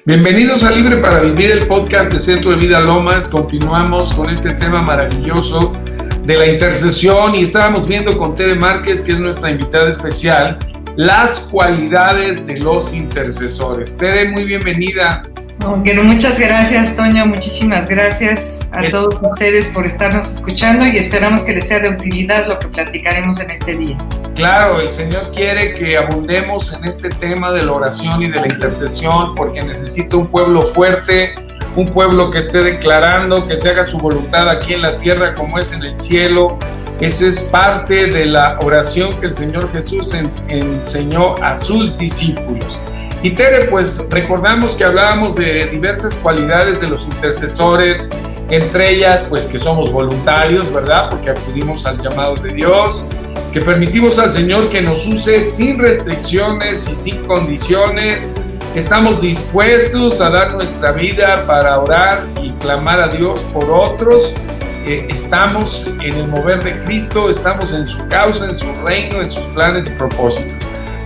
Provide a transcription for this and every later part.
Bienvenidos a Libre para Vivir, el podcast de Centro de Vida Lomas. Continuamos con este tema maravilloso de la intercesión y estábamos viendo con Tere Márquez, que es nuestra invitada especial, las cualidades de los intercesores. Tere, muy bienvenida. Muchas gracias, Toño, muchísimas gracias a todos ustedes por estarnos escuchando y esperamos que les sea de utilidad lo que platicaremos en este día. Claro, el Señor quiere que abundemos en este tema de la oración y de la intercesión porque necesita un pueblo fuerte, un pueblo que esté declarando que se haga su voluntad aquí en la tierra como es en el cielo. Esa es parte de la oración que el Señor Jesús enseñó a sus discípulos. Y Tere, pues recordamos que hablábamos de diversas cualidades de los intercesores, entre ellas pues que somos voluntarios, ¿verdad? Porque acudimos al llamado de Dios, que permitimos al Señor que nos use sin restricciones y sin condiciones. Estamos dispuestos a dar nuestra vida para orar y clamar a Dios por otros. Estamos en el mover de Cristo, estamos en su causa, en su reino, en sus planes y propósitos.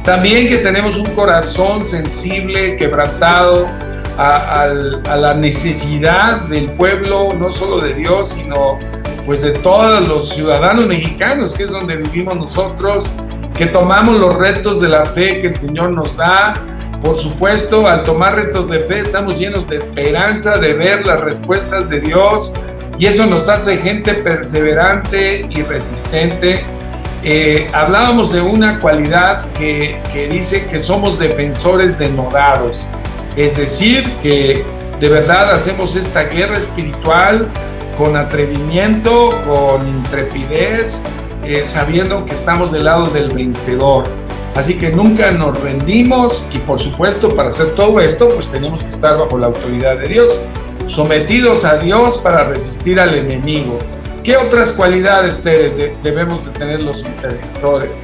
También que tenemos un corazón sensible, quebrantado a la necesidad del pueblo, no solo de Dios, sino pues de todos los ciudadanos mexicanos, que es donde vivimos nosotros, que tomamos los retos de la fe que el Señor nos da. Por supuesto, al tomar retos de fe estamos llenos de esperanza de ver las respuestas de Dios y eso nos hace gente perseverante y resistente. Hablábamos de una cualidad que dice que somos defensores denodados, es decir, que de verdad hacemos esta guerra espiritual con atrevimiento, con intrepidez, sabiendo que estamos del lado del vencedor. Así que nunca nos rendimos y por supuesto para hacer todo esto pues tenemos que estar bajo la autoridad de Dios, sometidos a Dios para resistir al enemigo. ¿Qué otras cualidades debemos de tener los intercesores?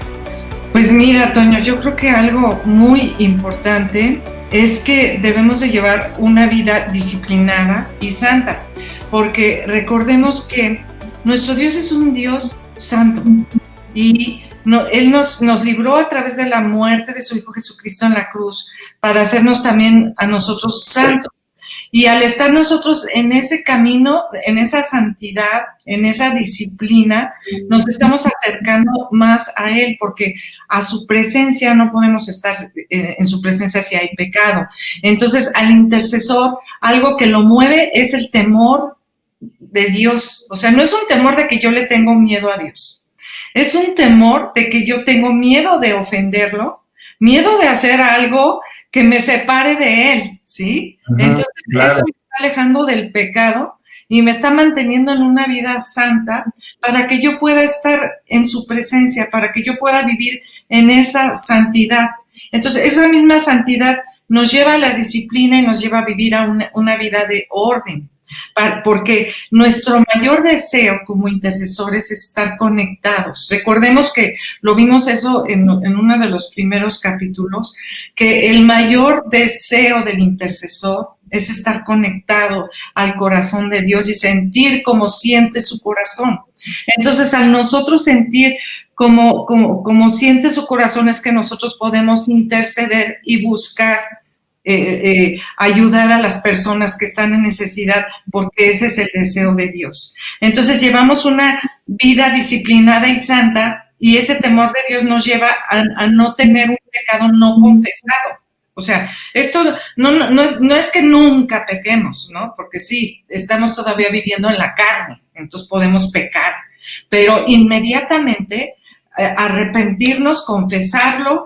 Pues mira, Toño, yo creo que algo muy importante es que debemos de llevar una vida disciplinada y santa, porque recordemos que nuestro Dios es un Dios santo y Él nos libró a través de la muerte de su Hijo Jesucristo en la cruz para hacernos también a nosotros santos. Y al estar nosotros en ese camino, en esa santidad, en esa disciplina, nos estamos acercando más a Él, porque a su presencia no podemos estar en su presencia si hay pecado. Entonces, al intercesor, algo que lo mueve es el temor de Dios. O sea, no es un temor de que yo le tengo miedo a Dios. Es un temor de que yo tengo miedo de ofenderlo, miedo de hacer algo que me separe de Él, ¿sí? Entonces, claro, eso me está alejando del pecado y me está manteniendo en una vida santa para que yo pueda estar en su presencia, para que yo pueda vivir en esa santidad. Entonces, esa misma santidad nos lleva a la disciplina y nos lleva a vivir a una vida de orden. Porque nuestro mayor deseo como intercesores es estar conectados. Recordemos que lo vimos eso en uno de los primeros capítulos, que el mayor deseo del intercesor es estar conectado al corazón de Dios y sentir como siente su corazón. Entonces, al nosotros sentir como siente su corazón, es que nosotros podemos interceder y buscar ayudar a las personas que están en necesidad, porque ese es el deseo de Dios. Entonces llevamos una vida disciplinada y santa y ese temor de Dios nos lleva a no tener un pecado no confesado. O sea, esto no es que nunca pequemos, ¿no? Porque sí, estamos todavía viviendo en la carne, entonces podemos pecar, pero inmediatamente arrepentirnos, confesarlo,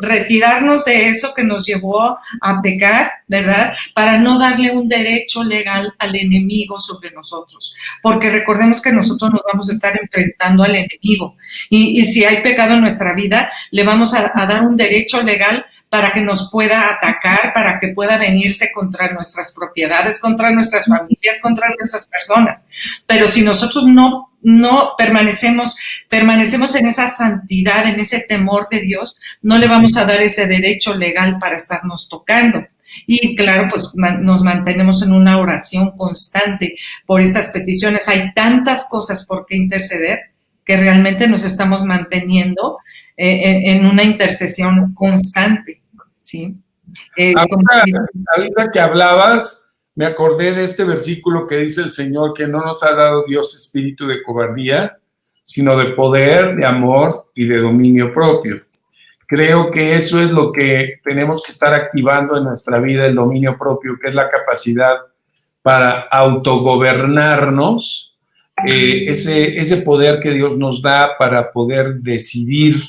retirarnos de eso que nos llevó a pecar, ¿verdad? Para no darle un derecho legal al enemigo sobre nosotros, porque recordemos que nosotros nos vamos a estar enfrentando al enemigo y si hay pecado en nuestra vida, le vamos a dar un derecho legal para que nos pueda atacar, para que pueda venirse contra nuestras propiedades, contra nuestras familias, contra nuestras personas. Pero si nosotros no permanecemos en esa santidad, en ese temor de Dios, no le vamos a dar ese derecho legal para estarnos tocando. Y claro, pues nos mantenemos en una oración constante por estas peticiones. Hay tantas cosas por qué interceder que realmente nos estamos manteniendo en una intercesión constante, ¿sí? Ahorita que hablabas, me acordé de este versículo que dice el Señor, que no nos ha dado Dios espíritu de cobardía, sino de poder, de amor y de dominio propio. Creo que eso es lo que tenemos que estar activando en nuestra vida, el dominio propio, que es la capacidad para autogobernarnos, ese poder que Dios nos da para poder decidir,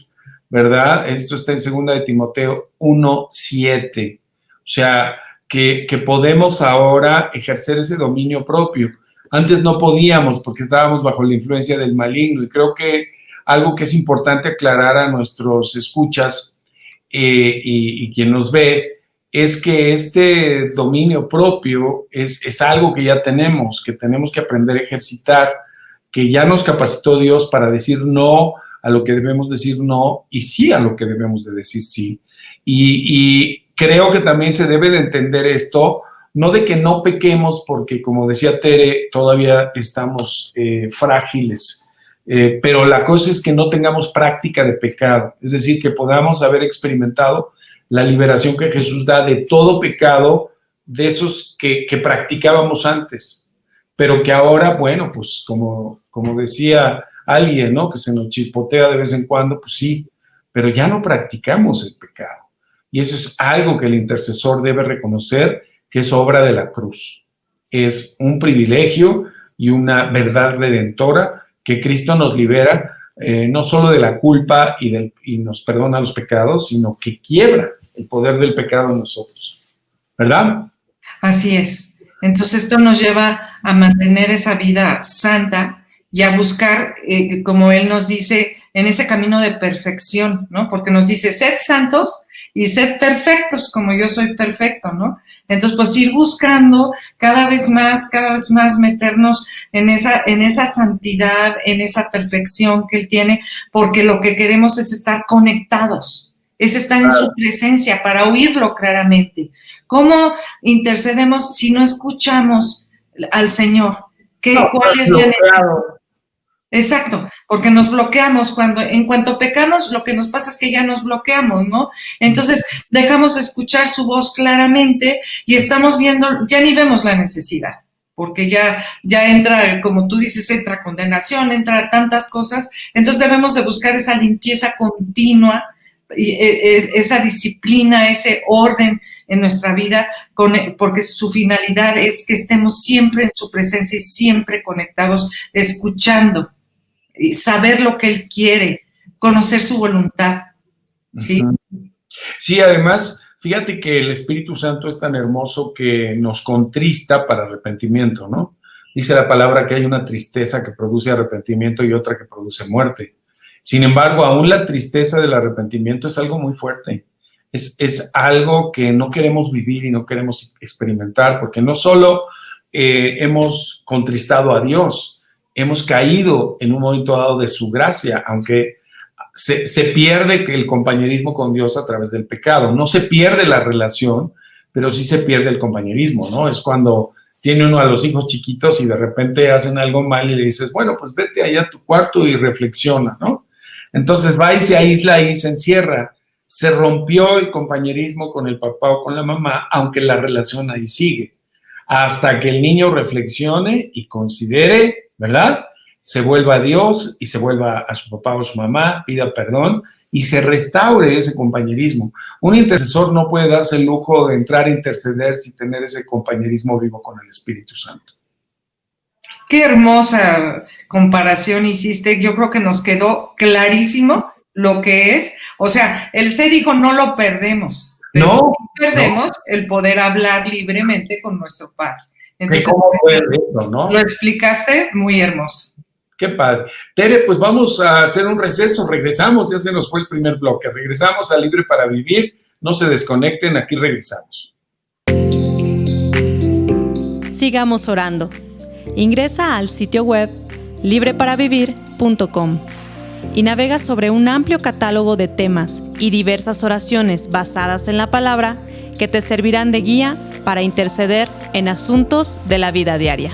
¿verdad? Esto está en 2 de Timoteo 1:7. O sea, que podemos ahora ejercer ese dominio propio. Antes no podíamos porque estábamos bajo la influencia del maligno, y creo que algo que es importante aclarar a nuestros escuchas y quien nos ve es que este dominio propio es algo que ya tenemos, que tenemos que aprender a ejercitar, que ya nos capacitó Dios para decir no a lo que debemos decir no y sí a lo que debemos de decir sí. Y creo que también se debe de entender esto, no de que no pequemos, porque como decía Tere, todavía estamos frágiles, pero la cosa es que no tengamos práctica de pecado, es decir, que podamos haber experimentado la liberación que Jesús da de todo pecado, de esos que practicábamos antes, pero que ahora, bueno, pues como decía alguien, ¿no? Que se nos chispotea de vez en cuando, pues sí, pero ya no practicamos el pecado. Y eso es algo que el intercesor debe reconocer, que es obra de la cruz. Es un privilegio y una verdad redentora que Cristo nos libera, no solo de la culpa y nos perdona los pecados, sino que quiebra el poder del pecado en nosotros. ¿Verdad? Así es. Entonces esto nos lleva a mantener esa vida santa y a buscar, como Él nos dice, en ese camino de perfección, ¿no? Porque nos dice, sed santos y sed perfectos como yo soy perfecto, ¿no? Entonces, pues ir buscando cada vez más meternos en esa santidad, en esa perfección que Él tiene, porque lo que queremos es estar conectados, es estar en su presencia para oírlo claramente. ¿Cómo intercedemos si no escuchamos al Señor? ¿Cuál es la necesidad? Exacto, porque nos bloqueamos en cuanto pecamos, lo que nos pasa es que ya nos bloqueamos, ¿no? Entonces dejamos de escuchar su voz claramente y estamos viendo, ya ni vemos la necesidad, porque ya entra, como tú dices, entra condenación, entra tantas cosas. Entonces debemos de buscar esa limpieza continua, esa disciplina, ese orden en nuestra vida, porque su finalidad es que estemos siempre en su presencia y siempre conectados, escuchando, saber lo que Él quiere, conocer su voluntad, ¿sí? Sí, además, fíjate que el Espíritu Santo es tan hermoso que nos contrista para arrepentimiento, ¿no? Dice la palabra que hay una tristeza que produce arrepentimiento y otra que produce muerte. Sin embargo, aún la tristeza del arrepentimiento es algo muy fuerte. Es algo que no queremos vivir y no queremos experimentar, porque no solo hemos contristado a Dios, hemos caído en un momento dado de su gracia, aunque se pierde el compañerismo con Dios a través del pecado. No se pierde la relación, pero sí se pierde el compañerismo, ¿no? Es cuando tiene uno a los hijos chiquitos y de repente hacen algo mal y le dices, bueno, pues vete allá a tu cuarto y reflexiona, ¿no? Entonces va y se aísla y se encierra. Se rompió el compañerismo con el papá o con la mamá, aunque la relación ahí sigue, hasta que el niño reflexione y considere, ¿verdad? Se vuelva a Dios y se vuelva a su papá o su mamá, pida perdón y se restaure ese compañerismo. Un intercesor no puede darse el lujo de entrar a interceder sin tener ese compañerismo vivo con el Espíritu Santo. Qué hermosa comparación hiciste. Yo creo que nos quedó clarísimo lo que es. O sea, el ser hijo no lo perdemos. Pero no perdemos el poder hablar libremente con nuestro Padre. Entonces, ¿cómo fue eso, no? Lo explicaste muy hermoso. Qué padre. Tere, pues vamos a hacer un receso. Regresamos, ya se nos fue el primer bloque. Regresamos a Libre para Vivir. No se desconecten, aquí regresamos. Sigamos orando. Ingresa al sitio web libreparavivir.com y navega sobre un amplio catálogo de temas y diversas oraciones basadas en la palabra que te servirán de guía para interceder en asuntos de la vida diaria.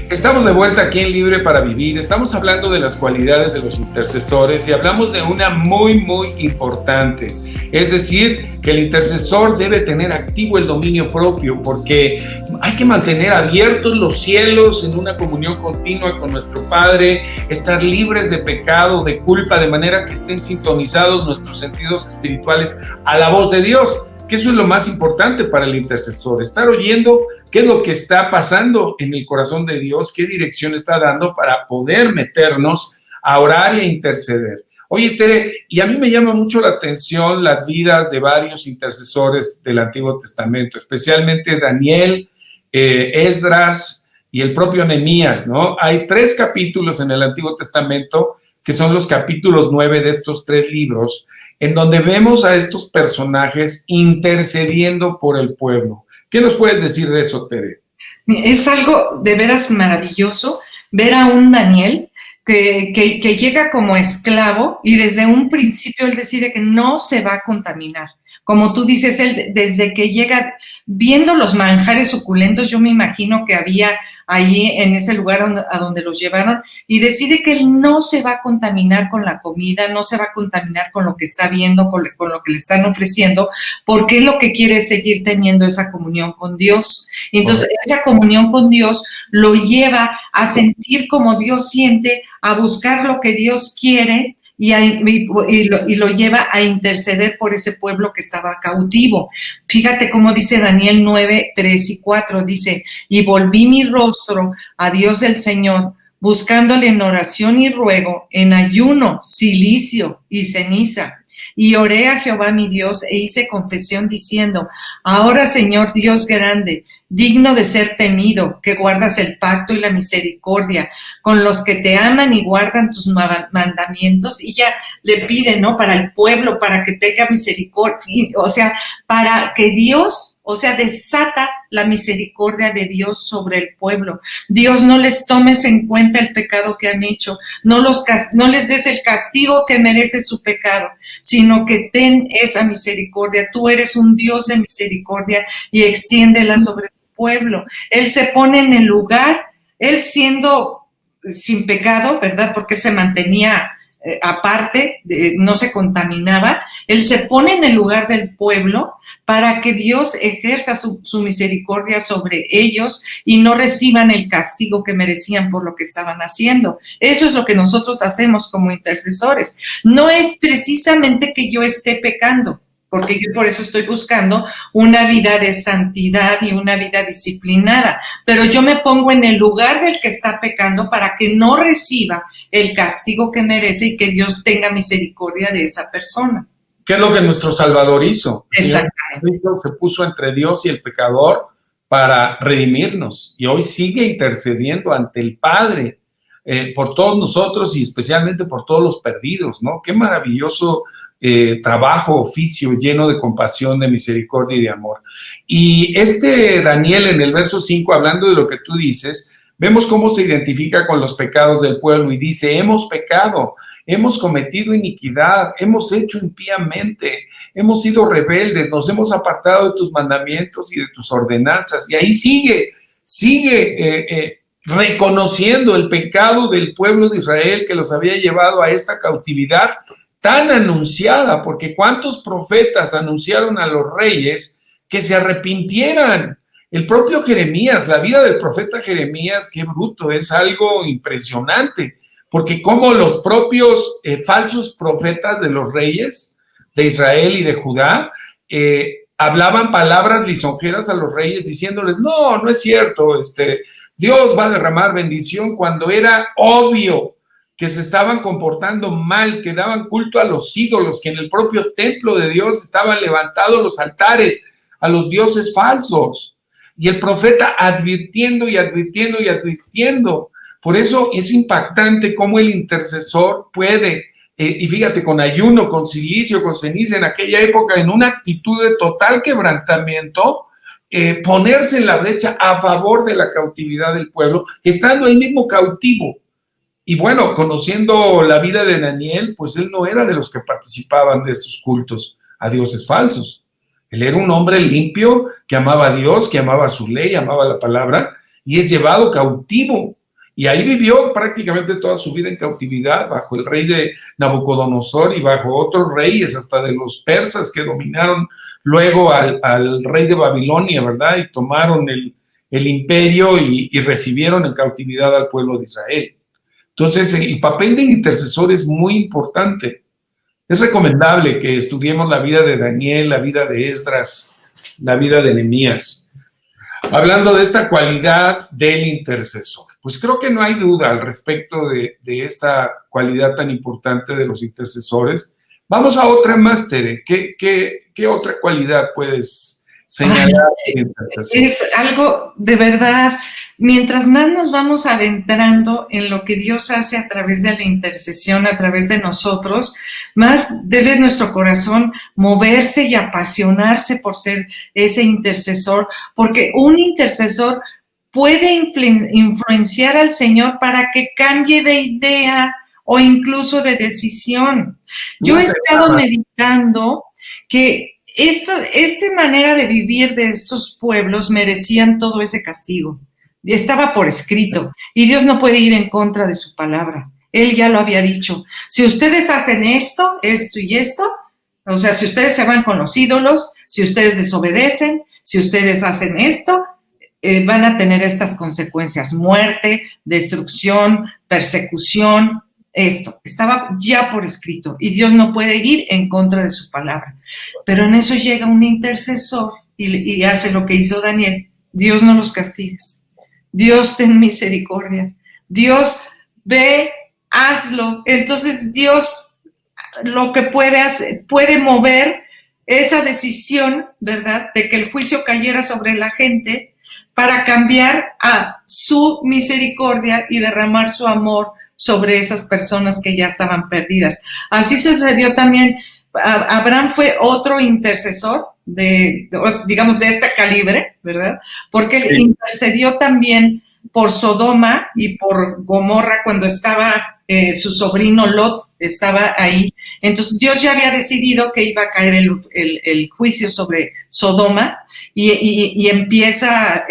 Estamos de vuelta aquí en Libre para Vivir. Estamos hablando de las cualidades de los intercesores y hablamos de una muy importante. Es decir, que el intercesor debe tener activo el dominio propio, porque hay que mantener abiertos los cielos en una comunión continua con nuestro Padre, estar libres de pecado, de culpa, de manera que estén sintonizados nuestros sentidos espirituales a la voz de Dios. Que eso es lo más importante para el intercesor, estar oyendo qué es lo que está pasando en el corazón de Dios, qué dirección está dando para poder meternos a orar y a interceder. Oye, Tere, y a mí me llama mucho la atención las vidas de varios intercesores del Antiguo Testamento, especialmente Daniel, Esdras y el propio Nehemías, ¿no? Hay 3 capítulos en el Antiguo Testamento que son los capítulos 9 de estos 3 libros, en donde vemos a estos personajes intercediendo por el pueblo. ¿Qué nos puedes decir de eso, Tere? Es algo de veras maravilloso ver a un Daniel que llega como esclavo y desde un principio él decide que no se va a contaminar. Como tú dices, él desde que llega viendo los manjares suculentos, yo me imagino que había allí en ese lugar a donde los llevaron, y decide que él no se va a contaminar con la comida, no se va a contaminar con lo que está viendo, con lo que le están ofreciendo, porque él lo que quiere es seguir teniendo esa comunión con Dios. Entonces, esa comunión con Dios lo lleva a sentir como Dios siente, a buscar lo que Dios quiere, y lo lleva a interceder por ese pueblo que estaba cautivo. Fíjate cómo dice Daniel 9, 3 y 4, dice, y volví mi rostro a Dios el Señor, buscándole en oración y ruego, en ayuno, cilicio y ceniza. Y oré a Jehová mi Dios e hice confesión diciendo, ahora Señor Dios grande, digno de ser temido, que guardas el pacto y la misericordia con los que te aman y guardan tus mandamientos. Y ya le pide, ¿no? Para el pueblo, para que tenga misericordia, o sea, para que Dios, o sea, desata la misericordia de Dios sobre el pueblo. Dios, no les tomes en cuenta el pecado que han hecho, no les des el castigo que merece su pecado, sino que ten esa misericordia. Tú eres un Dios de misericordia y extiéndela sobre tu pueblo. Él se pone en el lugar, él siendo sin pecado, ¿verdad? Porque se mantenía aparte, no se contaminaba, él se pone en el lugar del pueblo para que Dios ejerza su misericordia sobre ellos y no reciban el castigo que merecían por lo que estaban haciendo. Eso es lo que nosotros hacemos como intercesores. No es precisamente que yo esté pecando, porque yo por eso estoy buscando una vida de santidad y una vida disciplinada, pero yo me pongo en el lugar del que está pecando para que no reciba el castigo que merece y que Dios tenga misericordia de esa persona. ¿Qué es lo que nuestro Salvador hizo? Exactamente. Cristo se puso entre Dios y el pecador para redimirnos y hoy sigue intercediendo ante el Padre por todos nosotros y especialmente por todos los perdidos, ¿no? Qué maravilloso trabajo, oficio lleno de compasión, de misericordia y de amor. Y Daniel en el verso 5, hablando de lo que tú dices, vemos cómo se identifica con los pecados del pueblo y dice, hemos pecado, hemos cometido iniquidad, hemos hecho impíamente, hemos sido rebeldes, nos hemos apartado de tus mandamientos y de tus ordenanzas. Y ahí sigue reconociendo el pecado del pueblo de Israel que los había llevado a esta cautividad tan anunciada, porque cuántos profetas anunciaron a los reyes que se arrepintieran. El propio Jeremías, la vida del profeta Jeremías, qué bruto, es algo impresionante, porque como los propios falsos profetas de los reyes de Israel y de Judá hablaban palabras lisonjeras a los reyes diciéndoles, no es cierto, Dios va a derramar bendición, cuando era obvio que se estaban comportando mal, que daban culto a los ídolos, que en el propio templo de Dios estaban levantados los altares a los dioses falsos. Y el profeta advirtiendo y advirtiendo y advirtiendo. Por eso es impactante cómo el intercesor puede, y fíjate, con ayuno, con cilicio, con ceniza, en aquella época, en una actitud de total quebrantamiento, ponerse en la brecha a favor de la cautividad del pueblo, estando él mismo cautivo. Y bueno, conociendo la vida de Daniel, pues él no era de los que participaban de esos cultos a dioses falsos. Él era un hombre limpio que amaba a Dios, que amaba su ley, amaba la palabra, y es llevado cautivo Y ahí vivió prácticamente toda su vida en cautividad bajo el rey de Nabucodonosor y bajo otros reyes, hasta de los persas que dominaron luego al rey de Babilonia, ¿verdad? Y tomaron el imperio y recibieron en cautividad al pueblo de Israel. Entonces, el papel del intercesor es muy importante. Es recomendable que estudiemos la vida de Daniel, la vida de Esdras, la vida de Nehemías. Hablando de esta cualidad del intercesor, pues creo que no hay duda al respecto de esta cualidad tan importante de los intercesores. Vamos a otra más, Tere. ¿Qué otra cualidad puedes señalar del intercesor? Es algo de verdad, mientras más nos vamos adentrando en lo que Dios hace a través de la intercesión, a través de nosotros, más debe nuestro corazón moverse y apasionarse por ser ese intercesor, porque un intercesor puede influenciar al Señor para que cambie de idea o incluso de decisión. Yo he estado meditando que esta manera de vivir de estos pueblos merecían todo ese castigo. Estaba por escrito y Dios no puede ir en contra de su palabra. Él ya lo había dicho. Si ustedes hacen esto, esto y esto, o sea, si ustedes se van con los ídolos, si ustedes desobedecen, si ustedes hacen esto, van a tener estas consecuencias: muerte, destrucción, persecución. Esto estaba ya por escrito y Dios no puede ir en contra de su palabra. Pero en eso llega un intercesor y hace lo que hizo Daniel. Dios, no los castigues. Dios, ten misericordia. Dios, ve, hazlo. Entonces Dios lo que puede hacer, puede mover esa decisión, ¿verdad?, de que el juicio cayera sobre la gente para cambiar a su misericordia y derramar su amor sobre esas personas que ya estaban perdidas. Así sucedió también. Abraham fue otro intercesor digamos, de este calibre, ¿verdad? Porque él intercedió también por Sodoma y por Gomorra cuando estaba su sobrino Lot, estaba ahí. Entonces Dios ya había decidido que iba a caer el juicio sobre Sodoma y empieza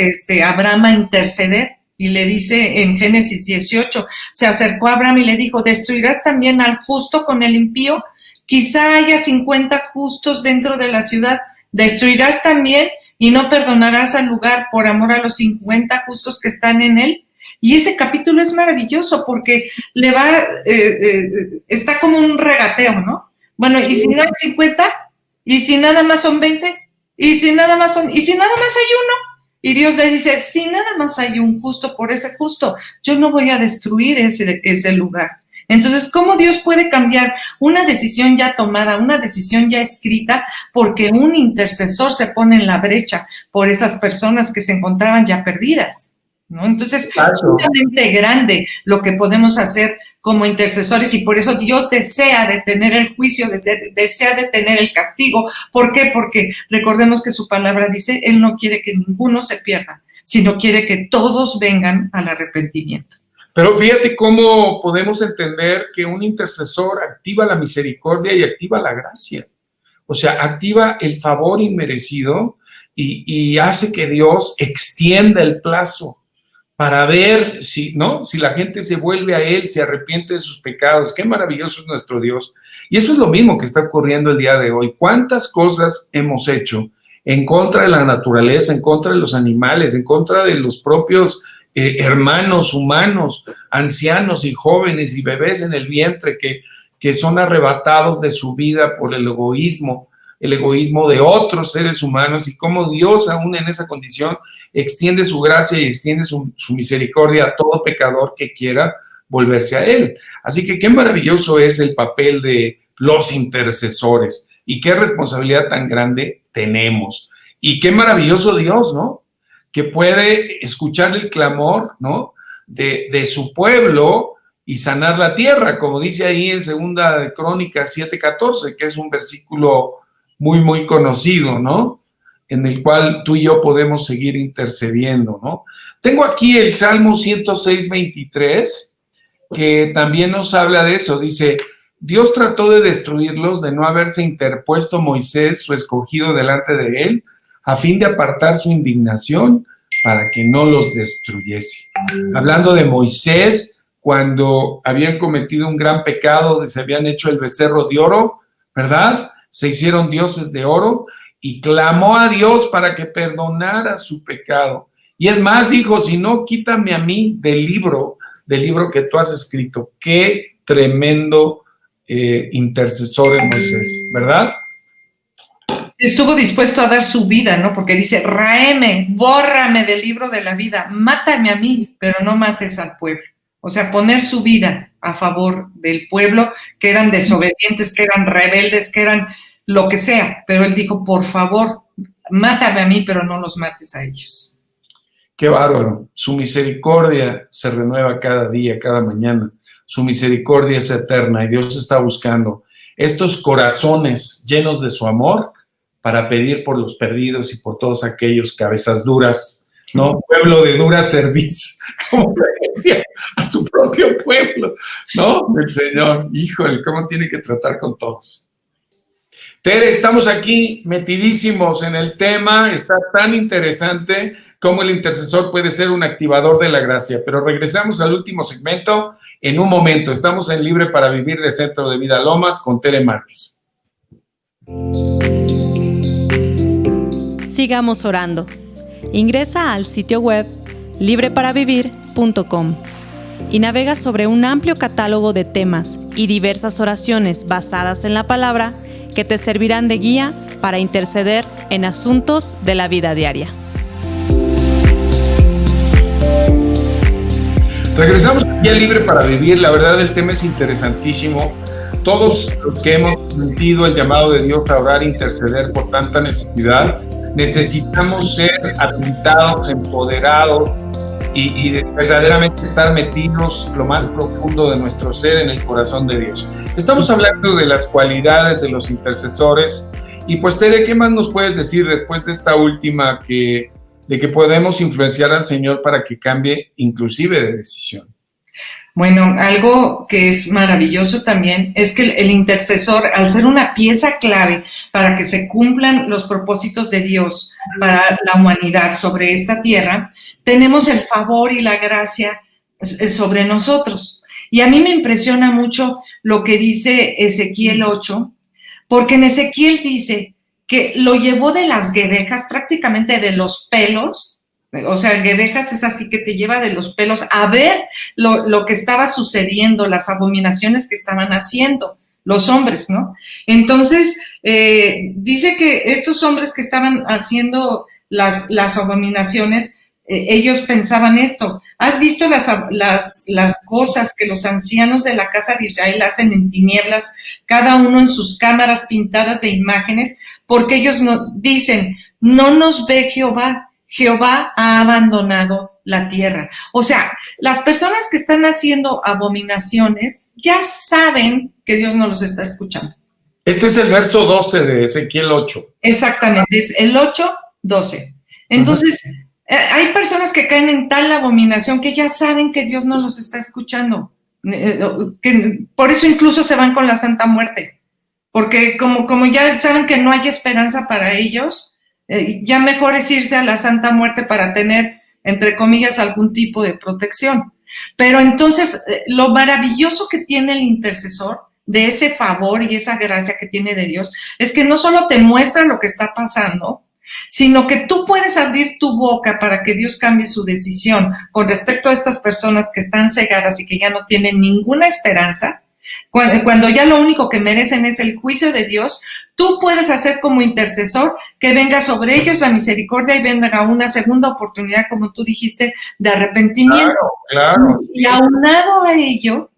Abraham a interceder. Y le dice en Génesis 18, se acercó a Abraham y le dijo: ¿destruirás también al justo con el impío? Quizá haya 50 justos dentro de la ciudad. ¿Destruirás también y no perdonarás al lugar por amor a los 50 justos que están en él? Y ese capítulo es maravilloso porque está como un regateo, ¿no? Bueno, ¿y si no hay 50? ¿Y si nada más son 20? ¿Y si nada más hay uno? Y Dios le dice: si nada más hay un justo por ese justo, yo no voy a destruir ese lugar. Entonces, ¿cómo Dios puede cambiar una decisión ya tomada, una decisión ya escrita, porque un intercesor se pone en la brecha por esas personas que se encontraban ya perdidas, ¿no? Entonces, es realmente grande lo que podemos hacer como intercesores, y por eso Dios desea detener el juicio, desea detener el castigo. ¿Por qué? Porque recordemos que su palabra dice: Él no quiere que ninguno se pierda, sino quiere que todos vengan al arrepentimiento. Pero fíjate cómo podemos entender que un intercesor activa la misericordia y activa la gracia. O sea, activa el favor inmerecido y hace que Dios extienda el plazo para ver si la gente se vuelve a Él, se arrepiente de sus pecados. Qué maravilloso es nuestro Dios. Y eso es lo mismo que está ocurriendo el día de hoy. ¿Cuántas cosas hemos hecho en contra de la naturaleza, en contra de los animales, en contra de los propios hermanos humanos, ancianos y jóvenes y bebés en el vientre que son arrebatados de su vida por el egoísmo de otros seres humanos, y cómo Dios, aún en esa condición, extiende su gracia y extiende su misericordia a todo pecador que quiera volverse a Él? Así que qué maravilloso es el papel de los intercesores y qué responsabilidad tan grande tenemos. Y qué maravilloso Dios, ¿no?, que puede escuchar el clamor, ¿no?, de su pueblo y sanar la tierra, como dice ahí en 2 de Crónicas 7:14, que es un versículo muy, muy conocido, ¿no?, en el cual tú y yo podemos seguir intercediendo, ¿no? Tengo aquí el Salmo 106:23, que también nos habla de eso. Dice: Dios trató de destruirlos de no haberse interpuesto Moisés, su escogido, delante de él, a fin de apartar su indignación, para que no los destruyese. Hablando de Moisés, cuando habían cometido un gran pecado, se habían hecho el becerro de oro, ¿verdad? Se hicieron dioses de oro y clamó a Dios para que perdonara su pecado. Y es más, dijo, si no, quítame a mí del libro que tú has escrito. Qué tremendo intercesor es Moisés, ¿verdad? Estuvo dispuesto a dar su vida, ¿no? Porque dice, ráeme, bórrame del libro de la vida, mátame a mí, pero no mates al pueblo. O sea, poner su vida a favor del pueblo, que eran desobedientes, que eran rebeldes, que eran lo que sea. Pero él dijo, por favor, mátame a mí, pero no los mates a ellos. Qué bárbaro. Su misericordia se renueva cada día, cada mañana. Su misericordia es eterna y Dios está buscando estos corazones llenos de su amor para pedir por los perdidos y por todos aquellos cabezas duras, ¿no? Pueblo de dura cerviz, como le decía a su propio pueblo, ¿no? El Señor, híjole, ¿cómo tiene que tratar con todos? Tere, estamos aquí metidísimos en el tema, está tan interesante cómo el intercesor puede ser un activador de la gracia, pero regresamos al último segmento en un momento. Estamos en Libre para Vivir de Centro de Vida Lomas con Tere Márquez. Sigamos orando. Ingresa al sitio web libreparavivir.com y navega sobre un amplio catálogo de temas y diversas oraciones basadas en la palabra que te servirán de guía para interceder en asuntos de la vida diaria. Regresamos aquí a Libre para Vivir. La verdad, el tema es interesantísimo. Todos los que hemos sentido el llamado de Dios a orar e interceder por tanta necesidad, necesitamos ser apuntados, empoderados y verdaderamente estar metidos lo más profundo de nuestro ser en el corazón de Dios. Estamos hablando de las cualidades de los intercesores y pues Tere, ¿qué más nos puedes decir después de esta última de que podemos influenciar al Señor para que cambie inclusive de decisión? Bueno, algo que es maravilloso también es que el intercesor, al ser una pieza clave para que se cumplan los propósitos de Dios para la humanidad sobre esta tierra, tenemos el favor y la gracia sobre nosotros. Y a mí me impresiona mucho lo que dice Ezequiel 8, porque en Ezequiel dice que lo llevó de las guedejas, prácticamente de los pelos. O sea, guedejas es así que te lleva de los pelos a ver lo que estaba sucediendo, las abominaciones que estaban haciendo los hombres, ¿no? Entonces, dice que estos hombres que estaban haciendo las abominaciones, ellos pensaban esto. ¿Has visto las cosas que los ancianos de la casa de Israel hacen en tinieblas, cada uno en sus cámaras pintadas de imágenes? Porque ellos dicen, no nos ve Jehová. Jehová ha abandonado la tierra. O sea, las personas que están haciendo abominaciones ya saben que Dios no los está escuchando. Este es el verso 12 de Ezequiel 8. Exactamente, es el 8:12. Entonces, hay personas que caen en tal abominación que ya saben que Dios no los está escuchando. Que por eso incluso se van con la Santa Muerte. Porque como ya saben que no hay esperanza para ellos, ya mejor es irse a la Santa Muerte para tener, entre comillas, algún tipo de protección. Pero entonces, lo maravilloso que tiene el intercesor, de ese favor y esa gracia que tiene de Dios, es que no solo te muestra lo que está pasando, sino que tú puedes abrir tu boca para que Dios cambie su decisión con respecto a estas personas que están cegadas y que ya no tienen ninguna esperanza. Cuando ya lo único que merecen es el juicio de Dios, tú puedes hacer como intercesor que venga sobre ellos la misericordia y venga una segunda oportunidad, como tú dijiste, de arrepentimiento. Claro. Y aunado a ello,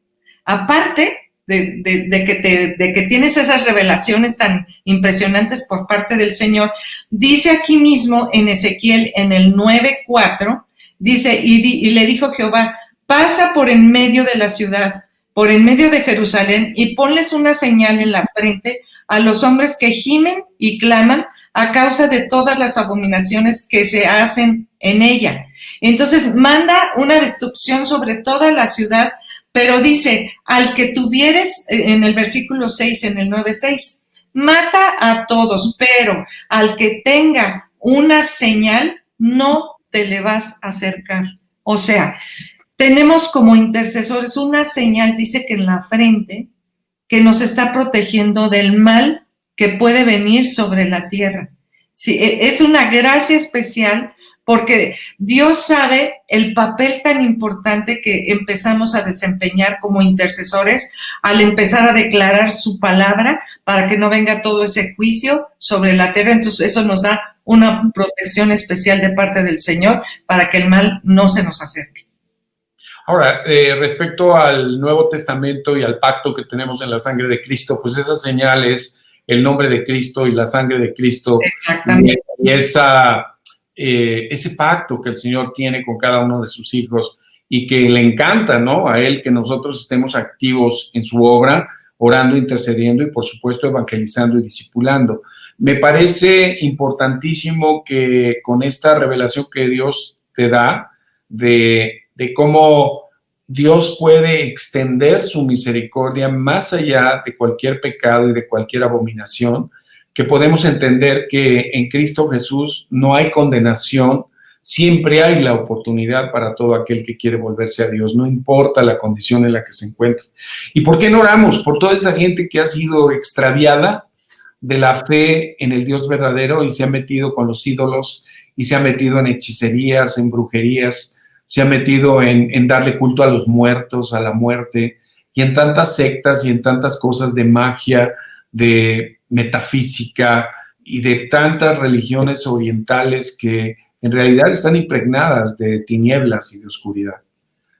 aparte de que tienes esas revelaciones tan impresionantes por parte del Señor, dice aquí mismo en Ezequiel, en el 9:4, dice, y le dijo Jehová, pasa por en medio de la ciudad, por en medio de Jerusalén, y ponles una señal en la frente a los hombres que gimen y claman a causa de todas las abominaciones que se hacen en ella. Entonces manda una destrucción sobre toda la ciudad, pero dice, al que tuvieres, en el versículo 6, en el 9:6, mata a todos, pero al que tenga una señal, no te le vas a acercar. O sea, tenemos como intercesores una señal, dice que en la frente, que nos está protegiendo del mal que puede venir sobre la tierra. Sí, es una gracia especial porque Dios sabe el papel tan importante que empezamos a desempeñar como intercesores al empezar a declarar su palabra para que no venga todo ese juicio sobre la tierra. Entonces eso nos da una protección especial de parte del Señor para que el mal no se nos acerque. Ahora, respecto al Nuevo Testamento y al pacto que tenemos en la sangre de Cristo, pues esa señal es el nombre de Cristo y la sangre de Cristo. Exactamente. Y ese pacto que el Señor tiene con cada uno de sus hijos y que le encanta, ¿no?, a Él que nosotros estemos activos en su obra, orando, intercediendo y, por supuesto, evangelizando y discipulando. Me parece importantísimo que con esta revelación que Dios te da de cómo Dios puede extender su misericordia más allá de cualquier pecado y de cualquier abominación, que podemos entender que en Cristo Jesús no hay condenación, siempre hay la oportunidad para todo aquel que quiere volverse a Dios, no importa la condición en la que se encuentre. ¿Y por qué no oramos por toda esa gente que ha sido extraviada de la fe en el Dios verdadero y se ha metido con los ídolos y se ha metido en hechicerías, en brujerías, se ha metido en darle culto a los muertos, a la muerte, y en tantas sectas y en tantas cosas de magia, de metafísica y de tantas religiones orientales que en realidad están impregnadas de tinieblas y de oscuridad?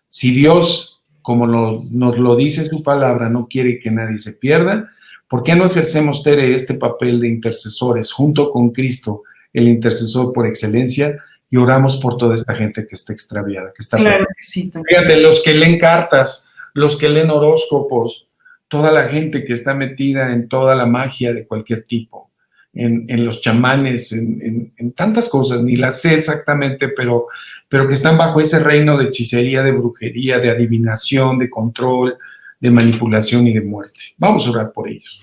Si Dios, como nos lo dice su palabra, no quiere que nadie se pierda, ¿por qué no ejercemos, Tere, este papel de intercesores junto con Cristo, el intercesor por excelencia, y oramos por toda esta gente que está extraviada, que está claro que sí, fíjate, los que leen cartas, los que leen horóscopos, toda la gente que está metida en toda la magia de cualquier tipo, en los chamanes, en tantas cosas, ni las sé exactamente, pero que están bajo ese reino de hechicería, de brujería, de adivinación, de control, de manipulación y de muerte. Vamos a orar por ellos.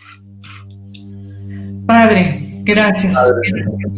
Padre, gracias.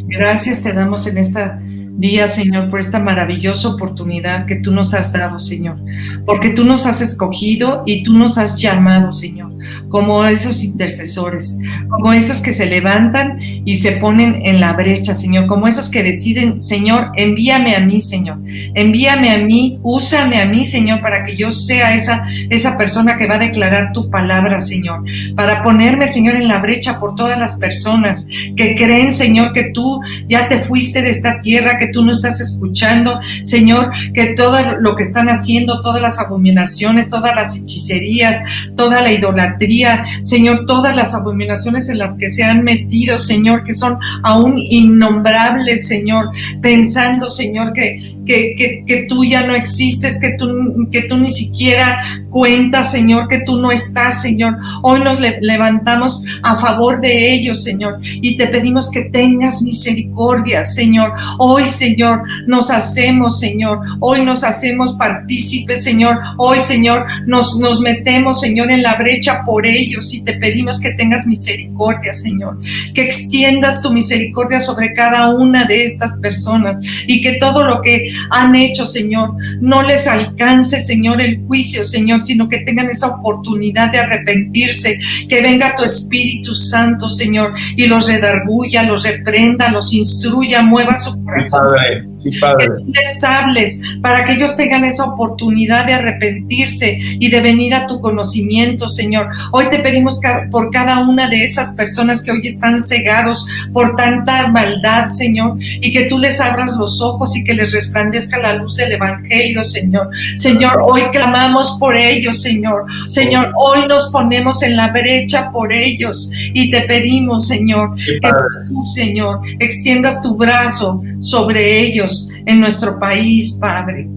Gracias te damos en esta día, Señor, por esta maravillosa oportunidad que tú nos has dado, Señor, porque tú nos has escogido y tú nos has llamado, Señor, como esos intercesores, como esos que se levantan y se ponen en la brecha, Señor, como esos que deciden, Señor, envíame a mí, Señor, envíame a mí, úsame a mí, Señor, para que yo sea esa persona que va a declarar tu palabra, Señor, para ponerme, Señor, en la brecha por todas las personas que creen, Señor, que tú ya te fuiste de esta tierra, que tú no estás escuchando, Señor, que todo lo que están haciendo, todas las abominaciones, todas las hechicerías, toda la idolatría, Señor, todas las abominaciones en las que se han metido, Señor, que son aún innombrables, Señor, pensando, Señor, que tú ya no existes, que tú ni siquiera cuentas, Señor, que tú no estás, Señor. Hoy nos levantamos a favor de ellos, Señor, y te pedimos que tengas misericordia, Señor. Hoy, Señor, nos hacemos, Señor, hoy nos hacemos partícipes, Señor. Hoy, Señor, nos metemos, Señor, en la brecha por ellos y te pedimos que tengas misericordia, Señor, que extiendas tu misericordia sobre cada una de estas personas y que todo lo que han hecho, Señor, no les alcance, Señor, el juicio, Señor, sino que tengan esa oportunidad de arrepentirse, que venga tu Espíritu Santo, Señor, y los redarguya, los reprenda, los instruya, mueva su corazón. Sí, Padre. Que tú les hables para que ellos tengan esa oportunidad de arrepentirse y de venir a tu conocimiento, Señor. Hoy te pedimos por cada una de esas personas que hoy están cegados por tanta maldad, Señor, y que tú les abras los ojos y que les resplandezca la luz del Evangelio, Señor. Señor, hoy clamamos por ellos, Señor. Señor, hoy nos ponemos en la brecha por ellos y te pedimos, Señor, que tú, Señor, extiendas tu brazo sobre ellos en nuestro país, Padre,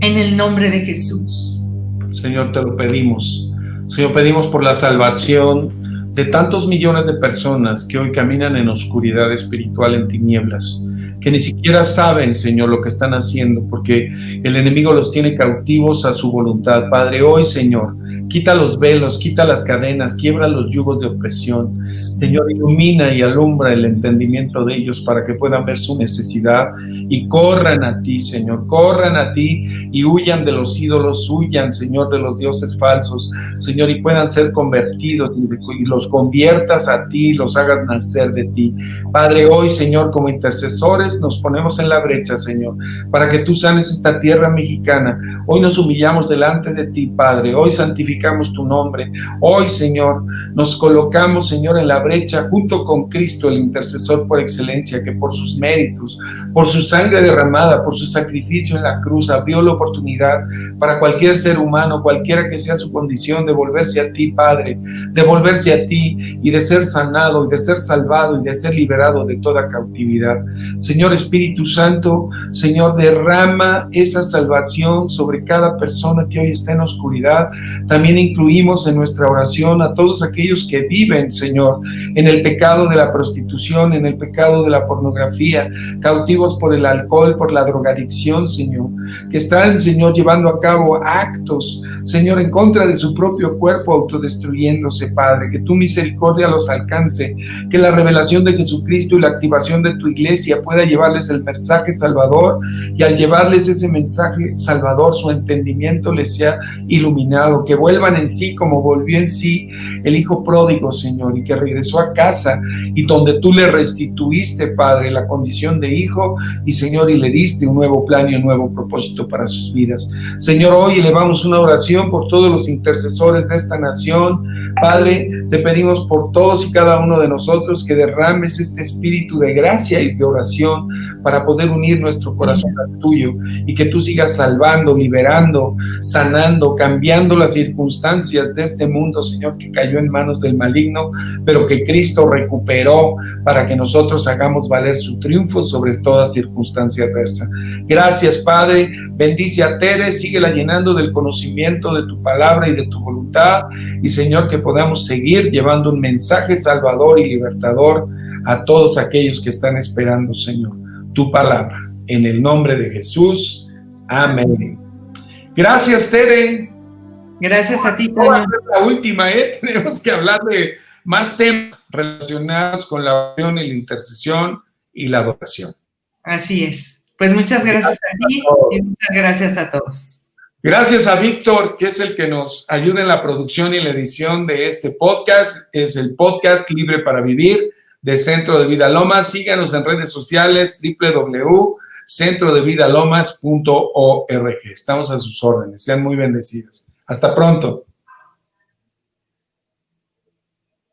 en el nombre de Jesús. Señor, te lo pedimos. Señor, pedimos por la salvación de tantos millones de personas que hoy caminan en oscuridad espiritual, en tinieblas, que ni siquiera saben, Señor, lo que están haciendo, porque el enemigo los tiene cautivos a su voluntad. Padre, hoy, Señor, Quita los velos, quita las cadenas, quiebra los yugos de opresión. Señor, ilumina y alumbra el entendimiento de ellos para que puedan ver su necesidad y corran a ti, Señor, corran a ti y huyan de los ídolos, huyan, Señor, de los dioses falsos, Señor, y puedan ser convertidos y los conviertas a ti, los hagas nacer de ti. Padre, hoy, Señor, como intercesores nos ponemos en la brecha, Señor, para que tú sanes esta tierra mexicana. Hoy nos humillamos delante de ti, Padre, hoy santificamos tu nombre. Hoy, Señor, nos colocamos, Señor, en la brecha junto con Cristo, el intercesor por excelencia, que por sus méritos, por su sangre derramada, por su sacrificio en la cruz, abrió la oportunidad para cualquier ser humano, cualquiera que sea su condición, de volverse a ti, Padre, de volverse a ti y de ser sanado y de ser salvado y de ser liberado de toda cautividad. Señor Espíritu Santo, Señor, derrama esa salvación sobre cada persona que hoy está en oscuridad. También incluimos en nuestra oración a todos aquellos que viven, Señor, en el pecado de la prostitución, en el pecado de la pornografía, cautivos por el alcohol, por la drogadicción, Señor, que están, Señor, llevando a cabo actos, Señor, en contra de su propio cuerpo, autodestruyéndose, Padre. Que tu misericordia los alcance, que la revelación de Jesucristo y la activación de tu iglesia pueda llevarles el mensaje salvador, y al llevarles ese mensaje salvador, su entendimiento les sea iluminado, que vuelvan en sí como volvió en sí el hijo pródigo, Señor, y que regresó a casa y donde tú le restituiste, Padre, la condición de hijo, y Señor, y le diste un nuevo plan y un nuevo propósito para sus vidas. Señor, hoy elevamos una oración por todos los intercesores de esta nación. Padre, te pedimos por todos y cada uno de nosotros que derrames este espíritu de gracia y de oración para poder unir nuestro corazón al tuyo, y que tú sigas salvando, liberando, sanando, cambiando las circunstancias de este mundo, Señor, que cayó en manos del maligno, pero que Cristo recuperó para que nosotros hagamos valer su triunfo sobre toda circunstancia adversa. Gracias, Padre. Bendice a Tere, síguela llenando del conocimiento de tu palabra y de tu voluntad, y Señor, que podamos seguir llevando un mensaje salvador y libertador a todos aquellos que están esperando, Señor, tu palabra. En el nombre de Jesús. Amén. Gracias, Tere. Gracias a ti, No va a Toño. ser la última, tenemos que hablar de más temas relacionados con la oración y la intercesión y la adoración. Así es. Pues muchas gracias a ti y muchas gracias a todos. Gracias a Víctor, que es el que nos ayuda en la producción y la edición de este podcast. Es el podcast Libre para Vivir de Centro de Vida Lomas. Síganos en redes sociales, www.centrodevidalomas.org. Estamos a sus órdenes. Sean muy bendecidos. Hasta pronto.